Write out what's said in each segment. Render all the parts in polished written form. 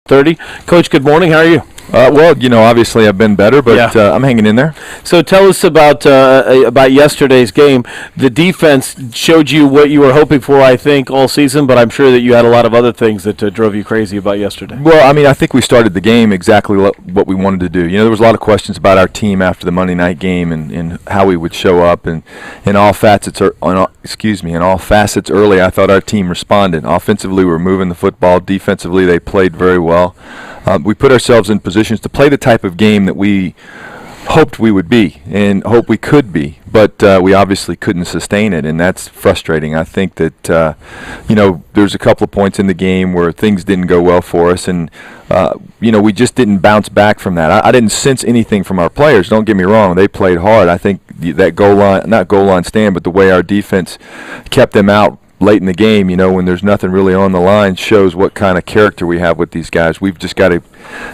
30. Coach, good morning. How are you? Well, obviously I've been better, but Yeah. I'm hanging in there. So tell us about yesterday's game. The defense showed you what you were hoping for, I think, all season, but I'm sure that you had a lot of other things that drove you crazy about yesterday. Well, I think we started the game exactly what we wanted to do. There was a lot of questions about our team after the Monday night game and how we would show up, and in all facets early, I thought our team responded. Offensively, we were moving the football. Defensively, they played very well. We put ourselves in positions to play the type of game that we hoped we would be and hoped we could be, but we obviously couldn't sustain it, and that's frustrating. I think that there's a couple of points in the game where things didn't go well for us, and we just didn't bounce back from that. I didn't sense anything from our players. Don't get me wrong; they played hard. I think that not goal line stand, but the way our defense kept them out late in the game, when there's nothing really on the line, shows what kind of character we have with these guys. We've just got to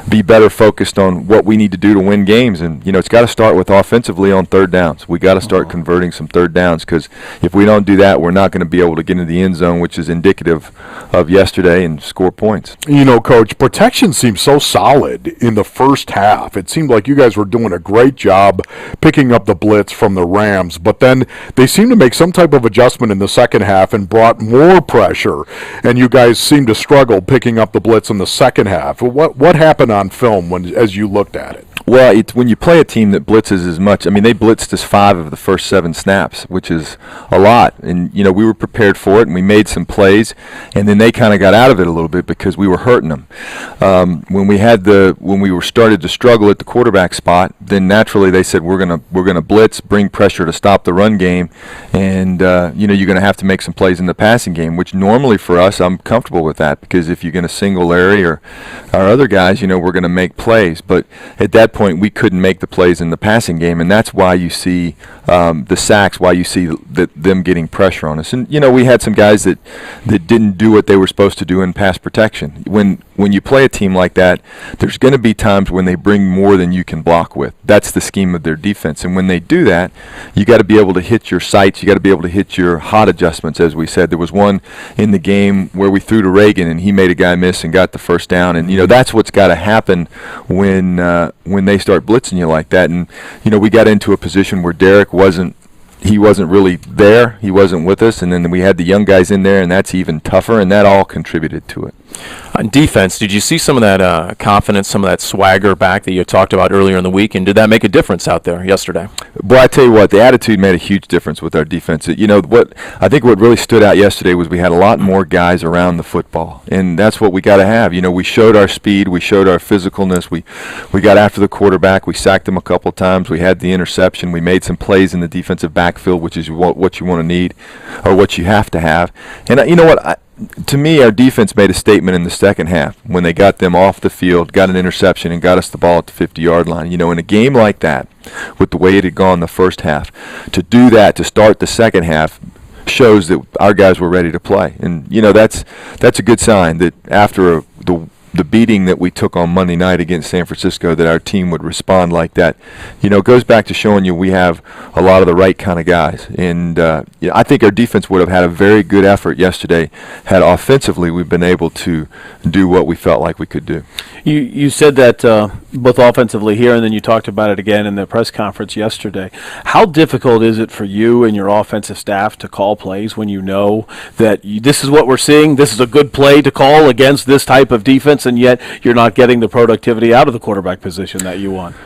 be better focused on what we need to do to win games, and it's got to start with offensively on third downs. We got to start converting some third downs, because if we don't do that, we're not going to be able to get into the end zone, which is indicative of yesterday, and score points. Coach, protection seemed so solid in the first half. It seemed like you guys were doing a great job picking up the blitz from the Rams, but then they seemed to make some type of adjustment in the second half and brought more pressure, and you guys seemed to struggle picking up the blitz in the second half. What happened on film as you looked at it? Well, when you play a team that blitzes as much, they blitzed us 5 of the first 7 snaps, which is a lot. And, we were prepared for it, and we made some plays, and then they kind of got out of it a little bit because we were hurting them. When we were started to struggle at the quarterback spot, then naturally they said, we're gonna blitz, bring pressure to stop the run game, and, you're going to have to make some plays in the passing game, which normally for us, I'm comfortable with that, because if you're going to single Larry or our other guys, we're going to make plays. But at that point, we couldn't make the plays in the passing game, and that's why you see the sacks, why you see them getting pressure on us. And we had some guys that didn't do what they were supposed to do in pass protection. When you play a team like that, there's going to be times when they bring more than you can block with. That's the scheme of their defense, and when they do that, you got to be able to hit your sights. You got to be able to hit your hot adjustments, as we said. There was one in the game where we threw to Reagan, and he made a guy miss and got the first down. And that's what's got to happen when they start blitzing you like that. And we got into a position where Derek wasn't really there. He wasn't with us, and then we had the young guys in there, and that's even tougher, and that all contributed to it. On defense, did you see some of that confidence, some of that swagger back that you talked about earlier in the week, and did that make a difference out there yesterday? Boy, I tell you what, the attitude made a huge difference with our defense. What really stood out yesterday was we had a lot more guys around the football, and that's what we got to have. We showed our speed, we showed our physicalness, we got after the quarterback, we sacked him a couple times, we had the interception, we made some plays in the defensive backfield, which is what you want to need, or what you have to have. And to me, our defense made a statement in the second half when they got them off the field, got an interception, and got us the ball at the 50-yard line. In a game like that, with the way it had gone the first half, to do that, to start the second half, shows that our guys were ready to play. And, that's a good sign that after the beating that we took on Monday night against San Francisco, that our team would respond like that. It goes back to showing you we have a lot of the right kind of guys. And I think our defense would have had a very good effort yesterday had offensively we've been able to do what we felt like we could do. You said that both offensively here, and then you talked about it again in the press conference yesterday. How difficult is it for you and your offensive staff to call plays when you know that this is what we're seeing, this is a good play to call against this type of defense, and yet you're not getting the productivity out of the quarterback position that you want?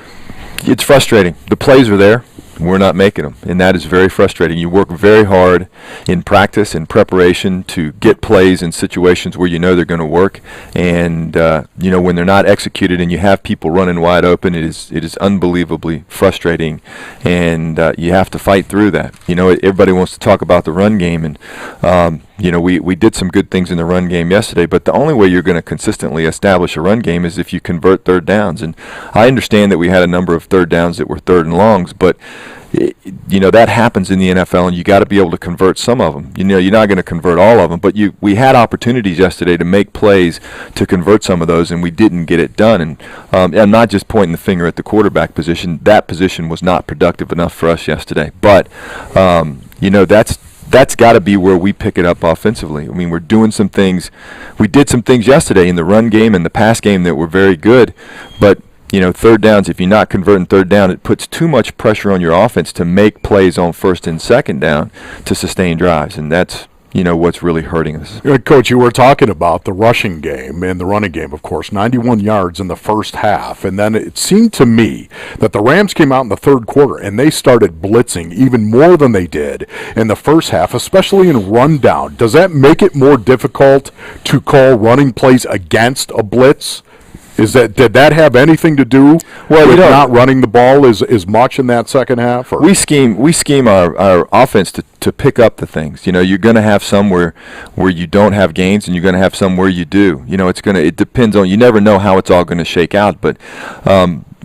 It's frustrating. The plays are there. We're not making them, and that is very frustrating. You work very hard in practice and preparation to get plays in situations where they're going to work, and when they're not executed and you have people running wide open, it is unbelievably frustrating, and you have to fight through that. Everybody wants to talk about the run game, and we did some good things in the run game yesterday, but the only way you're going to consistently establish a run game is if you convert third downs. And I understand that we had a number of third downs that were third and longs, but that happens in the NFL, and you got to be able to convert some of them. You're not going to convert all of them, but we had opportunities yesterday to make plays to convert some of those, and we didn't get it done. And I'm not just pointing the finger at the quarterback position. That position was not productive enough for us yesterday. But that's got to be where we pick it up offensively. I mean, we're doing some things. We did some things yesterday in the run game and the pass game that were very good, but third downs, if you're not converting third down, it puts too much pressure on your offense to make plays on first and second down to sustain drives, and that's what's really hurting us. Coach, you were talking about the rushing game and the running game, of course, 91 yards in the first half. And then it seemed to me that the Rams came out in the third quarter and they started blitzing even more than they did in the first half, especially in rundown. Does that make it more difficult to call running plays against a blitz? Did that have anything to do with not running the ball as much in that second half? Or? We scheme our offense to pick up the things. You're going to have some where you don't have gains, and you're going to have some where you do. It depends on. You never know how it's all going to shake out, but.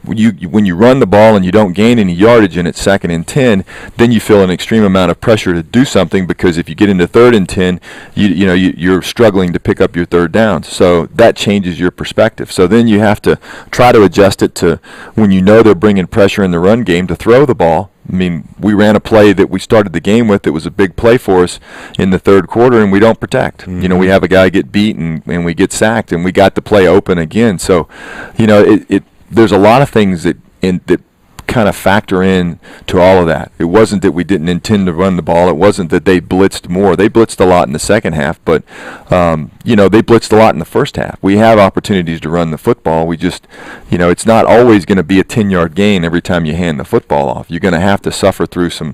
When you run the ball and you don't gain any yardage and it's 2nd and 10, then you feel an extreme amount of pressure to do something, because if you get into 3rd and 10, you're struggling to pick up your third downs. So that changes your perspective. So then you have to try to adjust it to when they're bringing pressure in the run game to throw the ball. I mean, we ran a play that we started the game with that was a big play for us in the third quarter, and we don't protect. Mm-hmm. We have a guy get beat and we get sacked, and we got the play open again. So, there's a lot of things that kind of factor in to all of that. It wasn't that we didn't intend to run the ball. It wasn't that they blitzed more. They blitzed a lot in the second half, but they blitzed a lot in the first half. We have opportunities to run the football. We just, it's not always going to be a 10-yard gain every time you hand the football off. You're going to have to suffer through some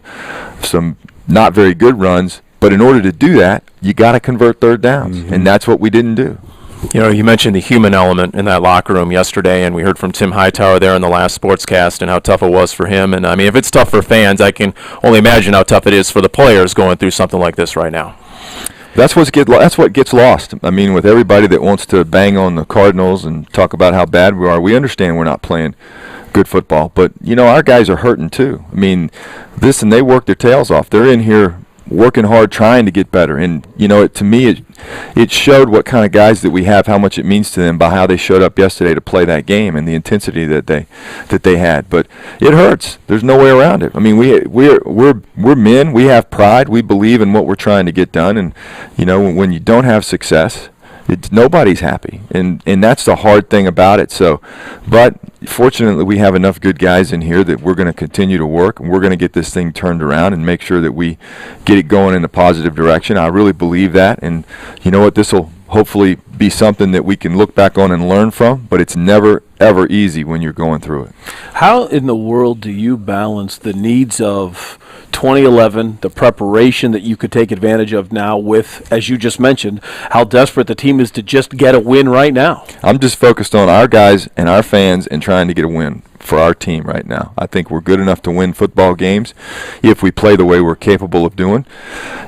not very good runs, but in order to do that, you got to convert third downs, and that's what we didn't do. You mentioned the human element in that locker room yesterday, and we heard from Tim Hightower there in the last sportscast and how tough it was for him. And, I mean, if it's tough for fans, I can only imagine how tough it is for the players going through something like this right now. That's what gets lost. I mean, with everybody that wants to bang on the Cardinals and talk about how bad we are, we understand we're not playing good football. But, our guys are hurting too. I mean, they work their tails off. They're in here working hard, trying to get better. And, to me, it showed what kind of guys that we have, how much it means to them by how they showed up yesterday to play that game and the intensity that they had. But it hurts. There's no way around it. I mean, we're men. We have pride. We believe in what we're trying to get done. And, when you don't have success, nobody's happy, and that's the hard thing about it. So, but fortunately, we have enough good guys in here that we're going to continue to work, and we're going to get this thing turned around and make sure that we get it going in a positive direction. I really believe that, and you know what? This will hopefully be something that we can look back on and learn from, but it's never, ever easy when you're going through it. How in the world do you balance the needs of 2011, the preparation that you could take advantage of now with, as you just mentioned, how desperate the team is to just get a win right now? I'm just focused on our guys and our fans and trying to get a win for our team right now. I think we're good enough to win football games if we play the way we're capable of doing.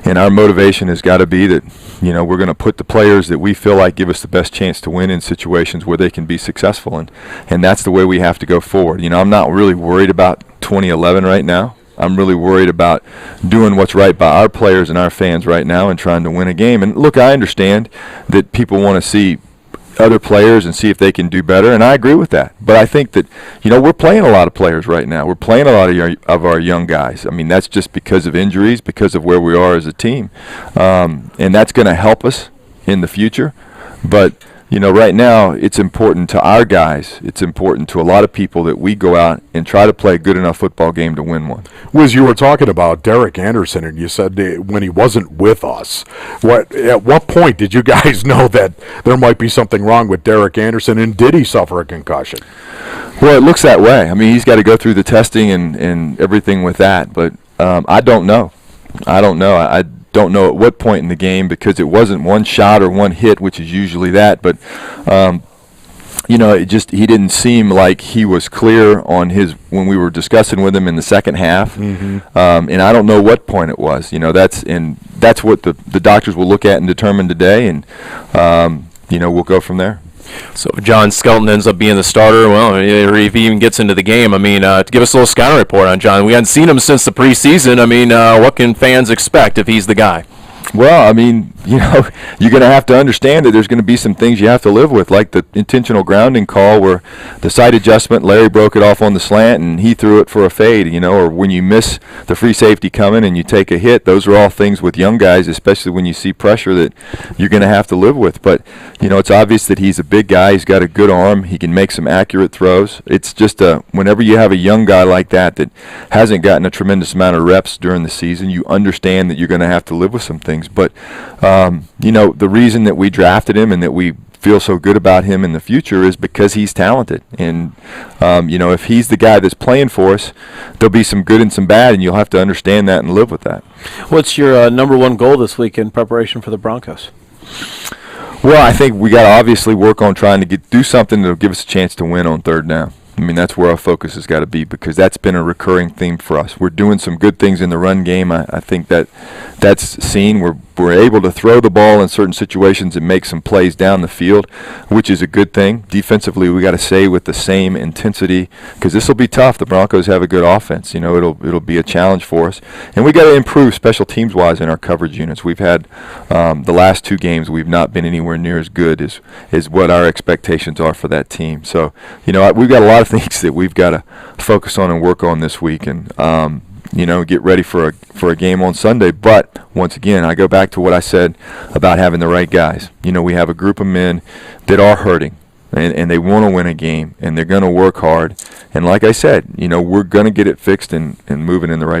And our motivation has got to be that, we're going to put the players that we feel like give us the best chance to win in situations where they can be successful. And that's the way we have to go forward. I'm not really worried about 2011 right now. I'm really worried about doing what's right by our players and our fans right now and trying to win a game. And look, I understand that people want to see other players and see if they can do better, and I agree with that. But I think that, we're playing a lot of players right now. We're playing a lot of our young guys. I mean, that's just because of injuries, because of where we are as a team. And that's going to help us in the future. But, right now it's important to our guys. It's important to a lot of people that we go out and try to play a good enough football game to win one. Wiz, you were talking about Derek Anderson, and you said when he wasn't with us, at what point did you guys know that there might be something wrong with Derek Anderson, and did he suffer a concussion? Well, it looks that way. I mean, he's got to go through the testing and everything with that, but I don't know. I don't know at what point in the game, because it wasn't one shot or one hit, which is usually that, but he didn't seem like he was clear on when we were discussing with him in the second half. And I don't know what point it was. That's what the doctors will look at and determine today, and we'll go from there. So if John Skelton ends up being the starter, well, or if he even gets into the game, I mean, give us a little scouting report on John. We hadn't seen him since the preseason. I mean, what can fans expect if he's the guy? Well, I mean, you're going to have to understand that there's going to be some things you have to live with, like the intentional grounding call where the side adjustment, Larry broke it off on the slant and he threw it for a fade, or when you miss the free safety coming and you take a hit. Those are all things with young guys, especially when you see pressure, that you're going to have to live with. But, it's obvious that he's a big guy. He's got a good arm. He can make some accurate throws. It's just whenever you have a young guy like that hasn't gotten a tremendous amount of reps during the season, you understand that you're going to have to live with some things. But, the reason that we drafted him and that we feel so good about him in the future is because he's talented. And, if he's the guy that's playing for us, there'll be some good and some bad, and you'll have to understand that and live with that. What's your number one goal this week in preparation for the Broncos? Well, I think we got to obviously work on trying to do something that'll give us a chance to win on third down. I mean, that's where our focus has got to be, because that's been a recurring theme for us. We're doing some good things in the run game. I think that's seen. We're able to throw the ball in certain situations and make some plays down the field, which is a good thing. Defensively, we got to stay with the same intensity, because this will be tough. The Broncos have a good offense. It'll be a challenge for us, and we got to improve special teams wise in our coverage units. We've had the last two games we've not been anywhere near as good as what our expectations are for that team. So we've got a lot of things that we've got to focus on and work on this week, and get ready for a game on Sunday. But once again, I go back to what I said about having the right guys. We have a group of men that are hurting, and they want to win a game, and they're going to work hard. And like I said, we're going to get it fixed and moving in the right direction.